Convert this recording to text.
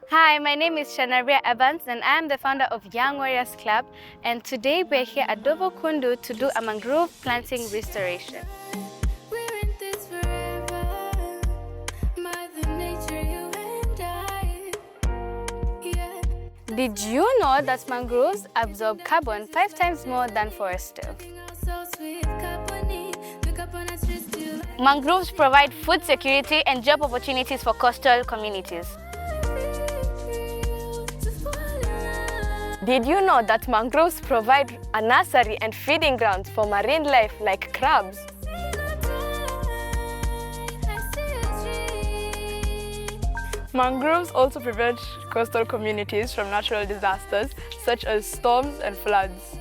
Hi, my name is Shanaria Evans and I am the founder of Young Warriors Club, and today we're here at Dongo Kundu to do a mangrove planting restoration. Did you know that mangroves absorb carbon 5 times more than forests do? Mangroves provide food security and job opportunities for coastal communities. Did you know that mangroves provide a nursery and feeding grounds for marine life like crabs? Mangroves also prevent coastal communities from natural disasters such as storms and floods.